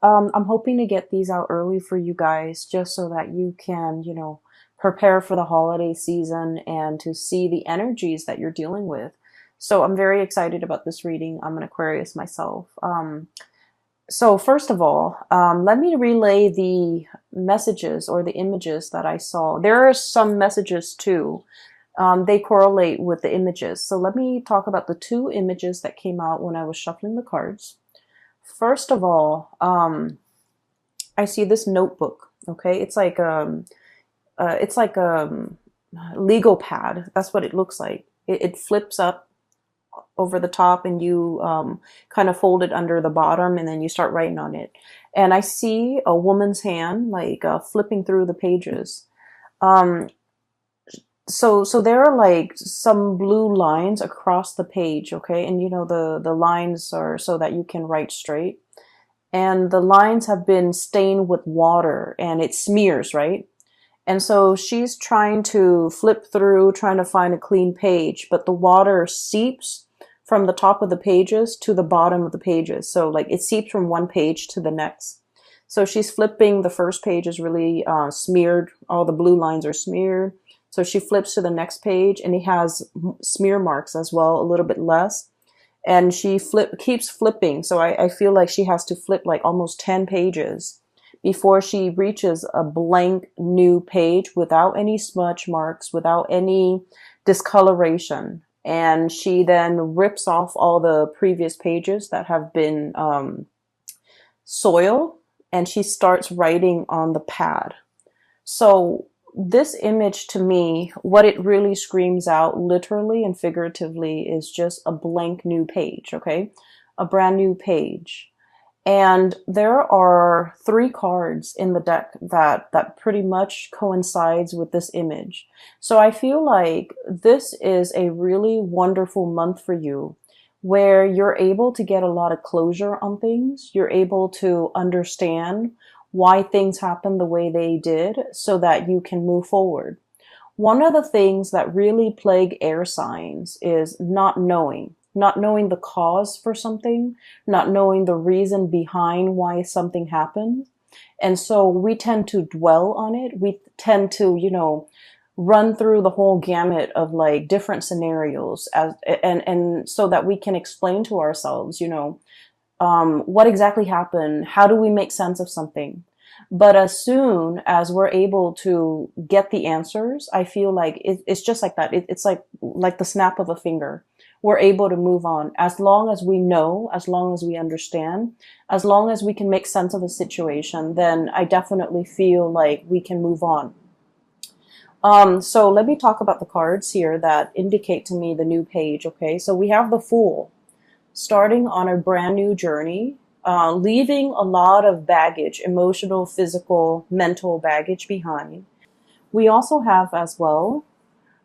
I'm hoping to get these out early for you guys just so that you can, prepare for the holiday season and to see the energies that you're dealing with. So I'm very excited about this reading. I'm an Aquarius myself. So first of all, let me relay the messages or the images that I saw. There are some messages too. They correlate with the images. So let me talk about the two images that came out when I was shuffling the cards. First of all, I see this notebook. Okay, it's like a legal pad. That's what it looks like. It flips up over the top, and you kind of fold it under the bottom, and then you start writing on it. And I see a woman's hand like flipping through the pages. Um, so there are like some blue lines across the page, okay? And the lines are so that you can write straight. And the lines have been stained with water and it smears, right? And so she's trying to flip through, trying to find a clean page, but the water seeps from the top of the pages to the bottom of the pages. So like it seeps from one page to the next. So she's flipping. The first page is really smeared. All the blue lines are smeared. So she flips to the next page and it has smear marks as well, a little bit less. And she keeps flipping. So I feel like she has to flip like almost 10 pages before she reaches a blank new page without any smudge marks, without any discoloration. And she then rips off all the previous pages that have been soiled, and she starts writing on the pad. So this image, to me, what it really screams out literally and figuratively is just a blank new page, okay? A brand new page. And there are three cards in the deck that pretty much coincides with this image. So I feel like this is a really wonderful month for you, where you're able to get a lot of closure on things. You're able to understand why things happen the way they did so that you can move forward. One of the things that really plague air signs is not knowing the cause for something, not knowing the reason behind why something happened. And so we tend to dwell on it. We tend to, run through the whole gamut of like different scenarios and so that we can explain to ourselves, what exactly happened? How do we make sense of something? But as soon as we're able to get the answers, I feel like it's just like that. It's like the snap of a finger. We're able to move on as long as we know, as long as we understand, as long as we can make sense of a situation. Then I definitely feel like we can move on. So let me talk about the cards here that indicate to me the new page. Okay, so we have the Fool, starting on a brand new journey, leaving a lot of baggage, emotional, physical, mental baggage behind. We also have as well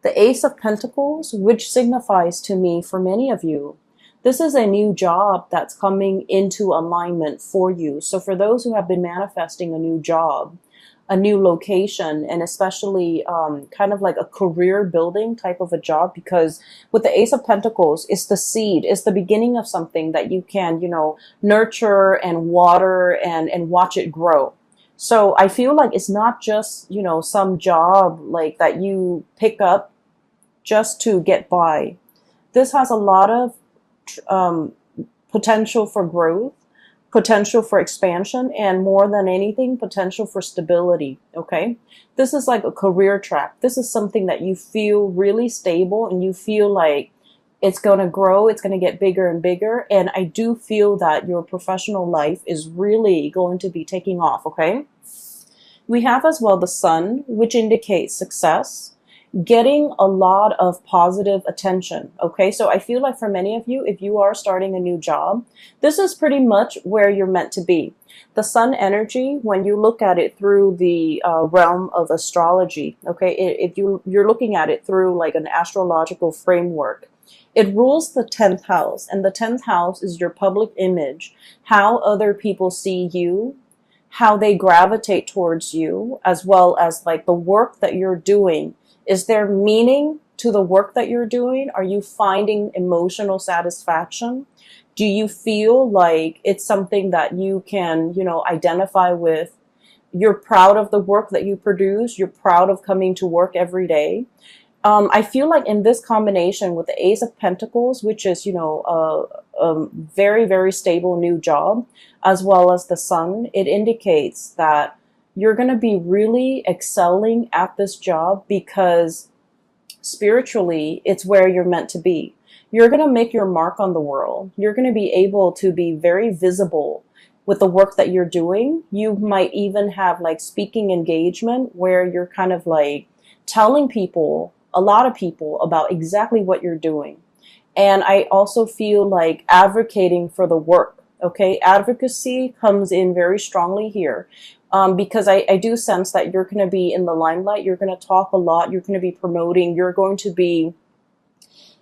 the Ace of Pentacles, which signifies to me, for many of you, this is a new job that's coming into alignment for you. So for those who have been manifesting a new job, a new location, and especially kind of like a career building type of a job, because with the Ace of Pentacles, it's the seed, it's the beginning of something that you can, nurture and water and watch it grow. So I feel like it's not just, some job like that you pick up just to get by. This has a lot of potential for growth, potential for expansion, and more than anything, potential for stability, okay? This is like a career track. This is something that you feel really stable and you feel like it's going to grow, it's going to get bigger and bigger. And I do feel that your professional life is really going to be taking off, okay? We have as well the Sun, which indicates success, getting a lot of positive attention. Okay, so I feel like for many of you, if you are starting a new job, this is pretty much where you're meant to be. The Sun energy, when you look at it through the realm of astrology, okay, if you're looking at it through like an astrological framework, it rules the 10th house, and the 10th house is your public image, how other people see you, how they gravitate towards you, as well as like the work that you're doing. Is there meaning to the work that you're doing? Are you finding emotional satisfaction? Do you feel like it's something that you can, identify with? You're proud of the work that you produce. You're proud of coming to work every day. I feel like in this combination with the Ace of Pentacles, which is, a very, very stable new job, as well as the Sun, it indicates that you're going to be really excelling at this job because spiritually, it's where you're meant to be. You're going to make your mark on the world. You're going to be able to be very visible with the work that you're doing. You might even have like speaking engagement where you're kind of like telling people, a lot of people, about exactly what you're doing. And I also feel like advocating for the work. Okay, advocacy comes in very strongly here. Because I do sense that you're going to be in the limelight. You're going to talk a lot. You're going to be promoting. You're going to be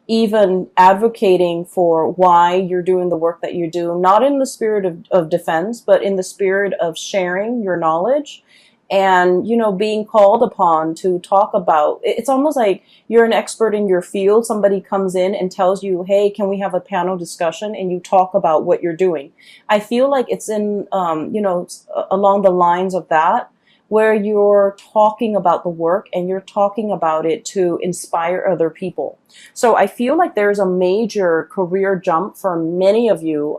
even advocating for why you're doing the work that you do, not in the spirit of defense, but in the spirit of sharing your knowledge and, being called upon to talk about. It's almost like you're an expert in your field. Somebody comes in and tells you, hey, can we have a panel discussion? And you talk about what you're doing. I feel like it's in, along the lines of that, where you're talking about the work and you're talking about it to inspire other people. So I feel like there's a major career jump for many of you.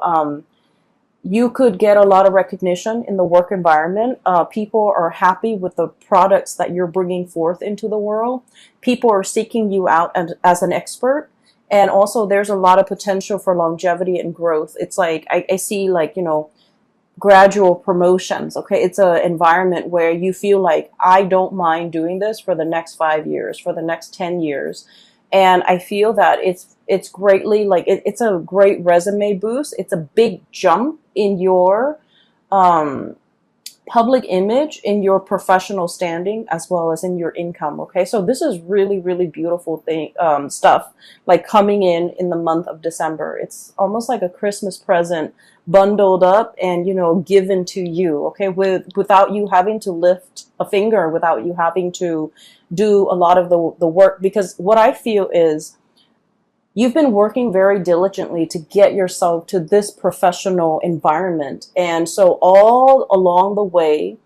You could get a lot of recognition in the work environment. People are happy with the products that you're bringing forth into the world. People are seeking you out as an expert. And also there's a lot of potential for longevity and growth. It's like, I see like, gradual promotions. Okay. It's an environment where you feel like, I don't mind doing this for the next 5 years, for the next 10 years. And I feel that it's greatly like, it's a great resume boost. It's a big jump in your, public image, in your professional standing, as well as in your income. Okay. So this is really, really beautiful stuff like coming in the month of December. It's almost like a Christmas present bundled up and, given to you. Okay. Without you having to lift a finger, without you having to do a lot of the work, because what I feel is you've been working very diligently to get yourself to this professional environment. And so all along the way,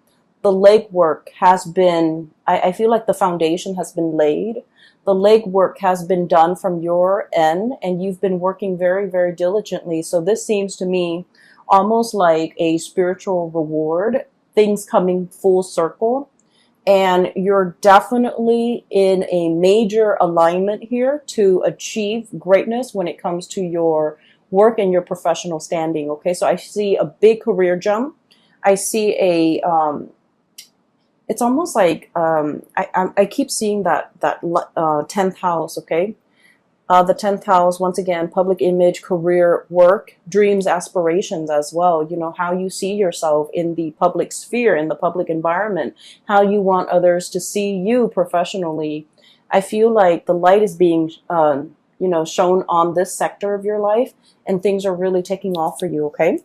the legwork has been, I feel like the foundation has been laid. The legwork has been done from your end, and you've been working very, very diligently. So this seems to me almost like a spiritual reward, things coming full circle. And you're definitely in a major alignment here to achieve greatness when it comes to your work and your professional standing. Okay, so I see a big career jump. I see it's almost like I keep seeing that 10th house. Okay, the 10th house, once again, public image, career, work, dreams, aspirations as well. How you see yourself in the public sphere, in the public environment, how you want others to see you professionally. I feel like the light is being, shown on this sector of your life, and things are really taking off for you, okay?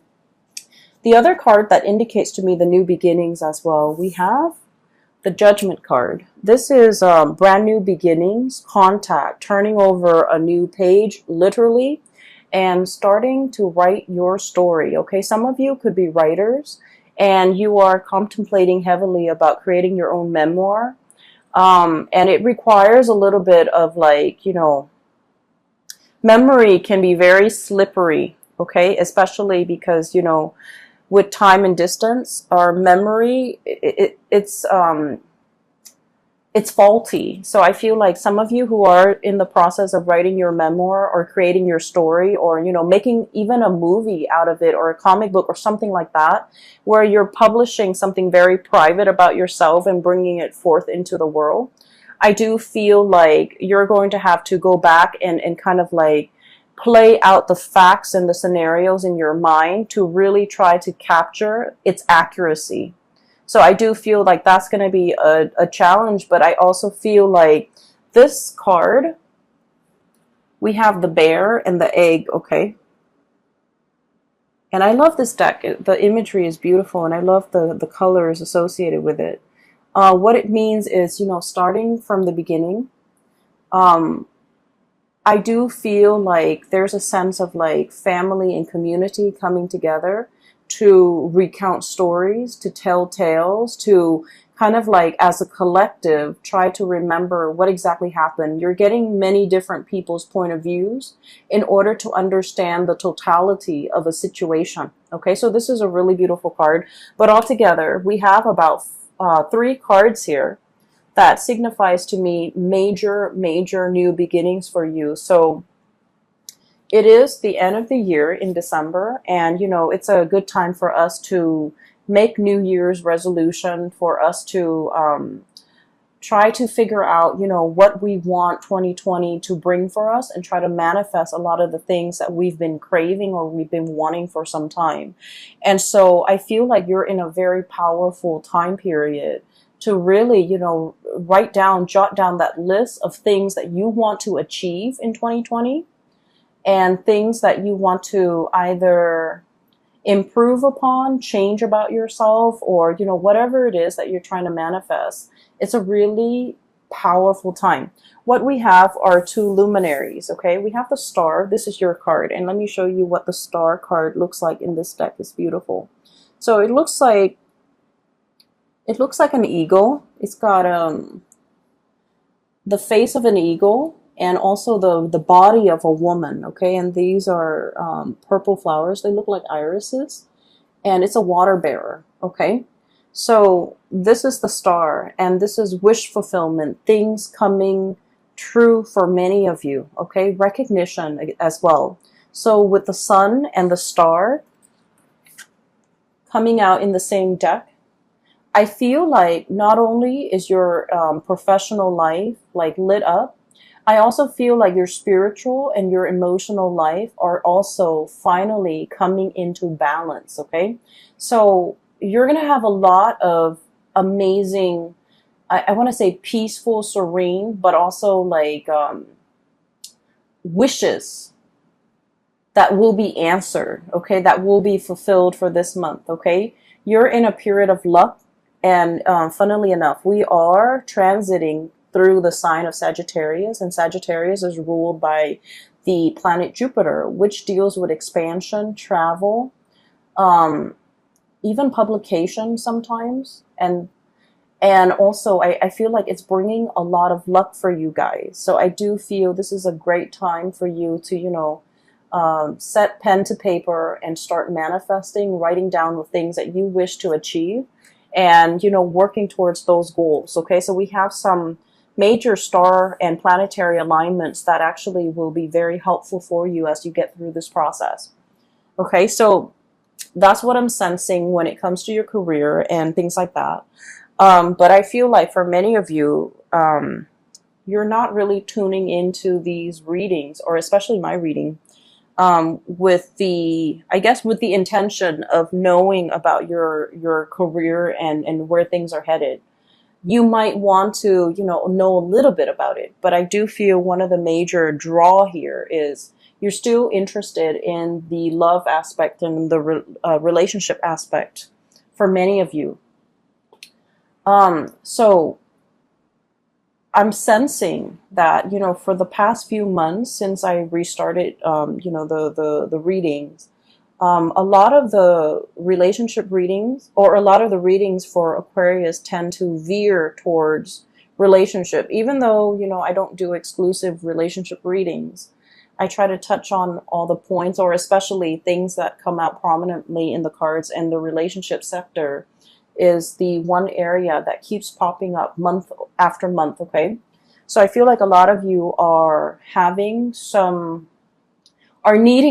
The other card that indicates to me the new beginnings as well, we have the Judgment card. This is brand new beginnings, contact, turning over a new page, literally, and starting to write your story. Okay, some of you could be writers, and you are contemplating heavily about creating your own memoir. And it requires a little bit of like, memory can be very slippery. Okay, especially because, with time and distance, our memory, it's faulty. So I feel like some of you who are in the process of writing your memoir or creating your story, or, making even a movie out of it, or a comic book or something like that, where you're publishing something very private about yourself and bringing it forth into the world, I do feel like you're going to have to go back and kind of like play out the facts and the scenarios in your mind to really try to capture its accuracy. So I do feel like that's going to be a challenge, but I also feel like this card, we have the bear and the egg, okay? And I love this deck. The imagery is beautiful, and I love the colors associated with it. What it means is, starting from the beginning, I do feel like there's a sense of like family and community coming together to recount stories, to tell tales, to kind of like as a collective try to remember what exactly happened. You're getting many different people's point of views in order to understand the totality of a situation. Okay, so this is a really beautiful card. But altogether, we have about 3 cards here that signifies to me major new beginnings for you. So it is the end of the year in December, and it's a good time for us to make New Year's resolution, for us to try to figure out, what we want 2020 to bring for us, and try to manifest a lot of the things that we've been craving or we've been wanting for some time. And so I feel like you're in a very powerful time period to really, jot down that list of things that you want to achieve in 2020, and things that you want to either improve upon, change about yourself, or, whatever it is that you're trying to manifest. It's a really powerful time. What we have are 2 luminaries, okay? We have the star. This is your card. And let me show you what the star card looks like in this deck. It's beautiful. So it looks like an eagle. It's got the face of an eagle, and also the body of a woman, okay? And these are purple flowers. They look like irises, and it's a water bearer, okay? So this is the star, and this is wish fulfillment, things coming true for many of you, okay? Recognition as well. So with the sun and the star coming out in the same deck, I feel like not only is your professional life like lit up, I also feel like your spiritual and your emotional life are also finally coming into balance, okay? So you're going to have a lot of amazing, I want to say peaceful, serene, but also like wishes that will be answered, okay? That will be fulfilled for this month, okay? You're in a period of luck, and funnily enough, we are transiting through the sign of Sagittarius, and Sagittarius is ruled by the planet Jupiter, which deals with expansion, travel, even publication sometimes, and also I feel like it's bringing a lot of luck for you guys. So I do feel this is a great time for you to set pen to paper and start manifesting, writing down the things that you wish to achieve, and working towards those goals. Okay, so we have some major star and planetary alignments that actually will be very helpful for you as you get through this process. Okay, so that's what I'm sensing when it comes to your career and things like that. But I feel like for many of you, you're not really tuning into these readings, or especially my reading, with the intention of knowing about your career and where things are headed. You might want to, know a little bit about it, but I do feel one of the major draw here is you're still interested in the love aspect and the relationship aspect for many of you. So I'm sensing that, for the past few months since I restarted, the readings, a lot of the relationship readings, or a lot of the readings for Aquarius, tend to veer towards relationship. Even though, I don't do exclusive relationship readings, I try to touch on all the points, or especially things that come out prominently in the cards, and the relationship sector is the one area that keeps popping up month after month, okay? So I feel like a lot of you are needing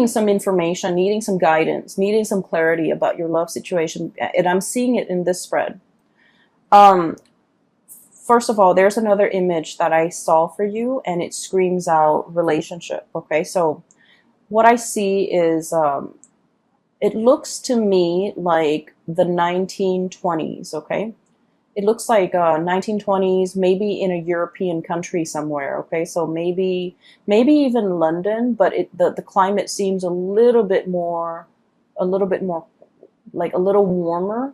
some information, needing some guidance, needing some clarity about your love situation, and I'm seeing it in this spread. First of all, there's another image that I saw for you, and it screams out relationship, okay? So what I see is, it looks to me like the 1920s, okay? It looks like 1920s, maybe in a European country somewhere, okay? So maybe even London, but the climate seems a little bit more, like a little warmer.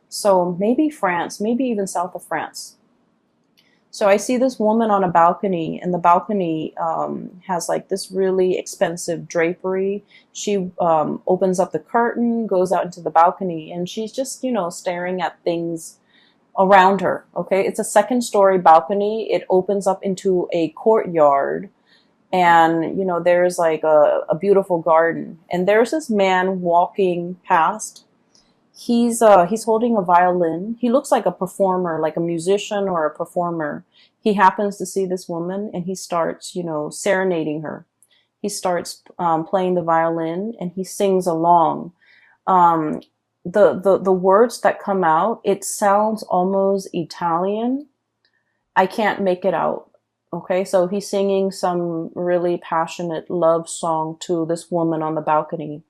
So maybe France, maybe even south of France. So I see this woman on a balcony, and the balcony has like this really expensive drapery. She opens up the curtain, goes out into the balcony, and she's just, staring at things around her. Okay, it's a second story balcony. It opens up into a courtyard, and there's like a beautiful garden. And there's this man walking past. He's holding a violin. He looks like a performer, like a musician or a performer. He happens to see this woman, and he starts, serenading her. He starts playing the violin, and he sings along. Um, the words that come out, it sounds almost Italian. I can't make it out. Okay, so he's singing some really passionate love song to this woman on the balcony.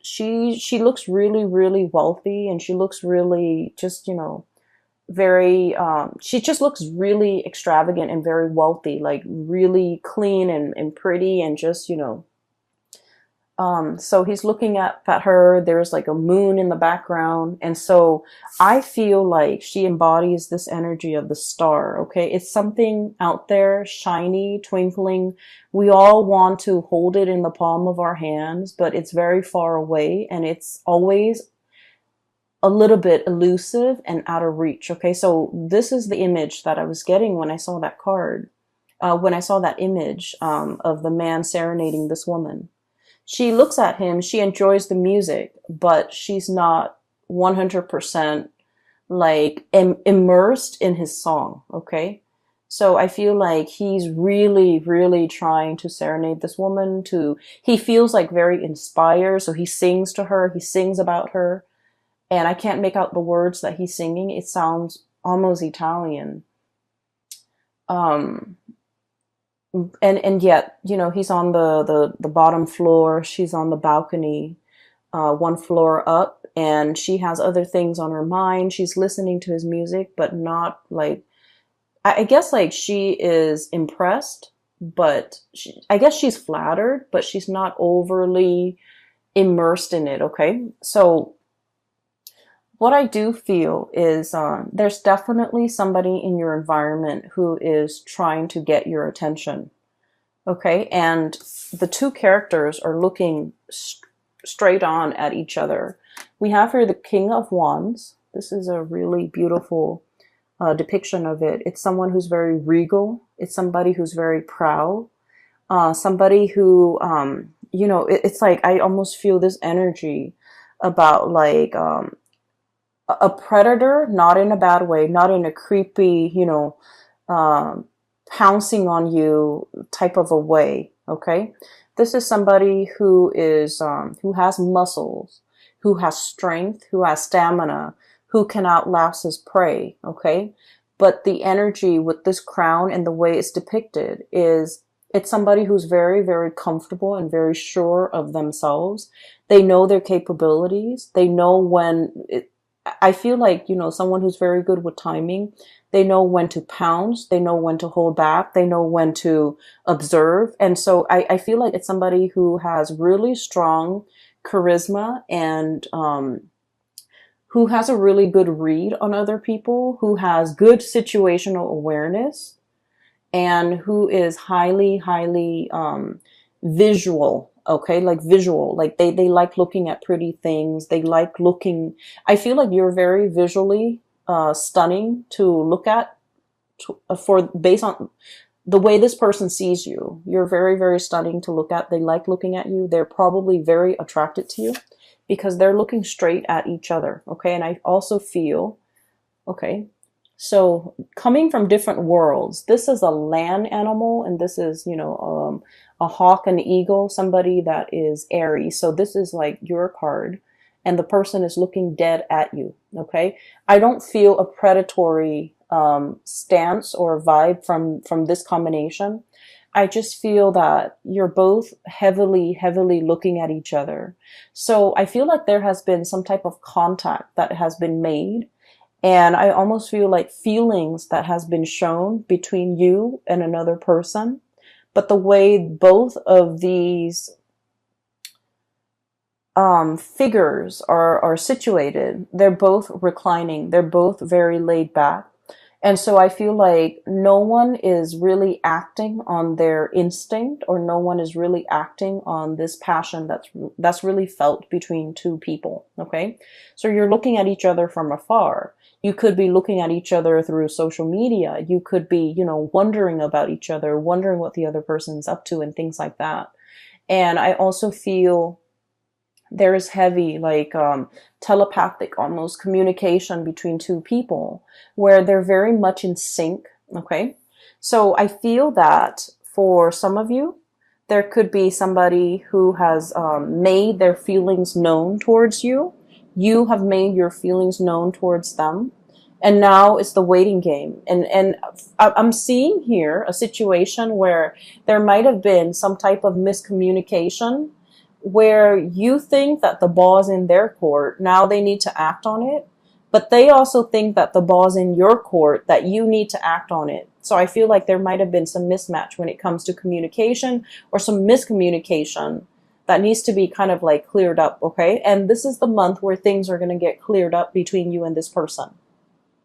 She looks really, really wealthy, and she looks really just, very, she just looks really extravagant and very wealthy, like really clean and pretty, and just, so he's looking at her. There's like a moon in the background. And so I feel like she embodies this energy of the star. Okay. It's something out there, shiny, twinkling. We all want to hold it in the palm of our hands, but it's very far away, and it's always a little bit elusive and out of reach. Okay. So this is the image that I was getting when I saw that card, when I saw that image, of the man serenading this woman. She looks at him, she enjoys the music, but she's not 100% like immersed in his song, okay? So I feel like he's really, really trying to serenade this woman. He feels like very inspired, so he sings to her, he sings about her, and I can't make out the words that he's singing. It sounds almost Italian. Um, and yet, he's on the bottom floor, she's on the balcony, one floor up, and she has other things on her mind. She's listening to his music, but not like, I guess like she is impressed, but I guess she's flattered, but she's not overly immersed in it. Okay, so what I do feel is, there's definitely somebody in your environment who is trying to get your attention. Okay, and the two characters are looking straight on at each other. We have here the King of Wands. This is a really beautiful depiction of it. It's someone who's very regal. It's somebody who's very proud. Somebody who, it's like I almost feel this energy about like, a predator, not in a bad way, not in a creepy, um, pouncing on you type of a way. Okay, this is somebody who is, who has muscles, who has strength, who has stamina, who can outlast his prey. Okay, but the energy with this crown and the way it's depicted is, it's somebody who's very, very comfortable and very sure of themselves. They know their capabilities. They know I feel like, someone who's very good with timing. They know when to pounce. They know when to hold back. They know when to observe. And so I feel like it's somebody who has really strong charisma, and who has a really good read on other people, who has good situational awareness, and who is highly, highly visual. Okay, like visual, like they like looking at pretty things. They like looking. I feel like you're very visually stunning to look at, for based on the way this person sees you. You're very, very stunning to look at. They like looking at you. They're probably very attracted to you because they're looking straight at each other. Okay, and I also feel, okay, so coming from different worlds, this is a land animal, and this is, a hawk and eagle, somebody that is airy. So this is like your card, and the person is looking dead at you. Okay, I don't feel a predatory stance or vibe from this combination. I just feel that you're both heavily, heavily looking at each other. So I feel like there has been some type of contact that has been made. And I almost feel like feelings that has been shown between you and another person. But the way both of these figures are situated, they're both reclining. They're both very laid back. And so I feel like no one is really acting on their instinct, or no one is really acting on this passion that's really felt between two people. Okay. So you're looking at each other from afar. You could be looking at each other through social media. You could be, wondering about each other, wondering what the other person's up to and things like that. And I also feel there is heavy, like, telepathic almost communication between two people where they're very much in sync. Okay. So I feel that for some of you, there could be somebody who has made their feelings known towards you. You have made your feelings known towards them. And now it's the waiting game. And I'm seeing here a situation where there might have been some type of miscommunication where you think that the ball's in their court. Now they need to act on it. But they also think that the ball's in your court, that you need to act on it. So I feel like there might have been some mismatch when it comes to communication, or some miscommunication that needs to be kind of like cleared up. Okay. And this is the month where things are going to get cleared up between you and this person.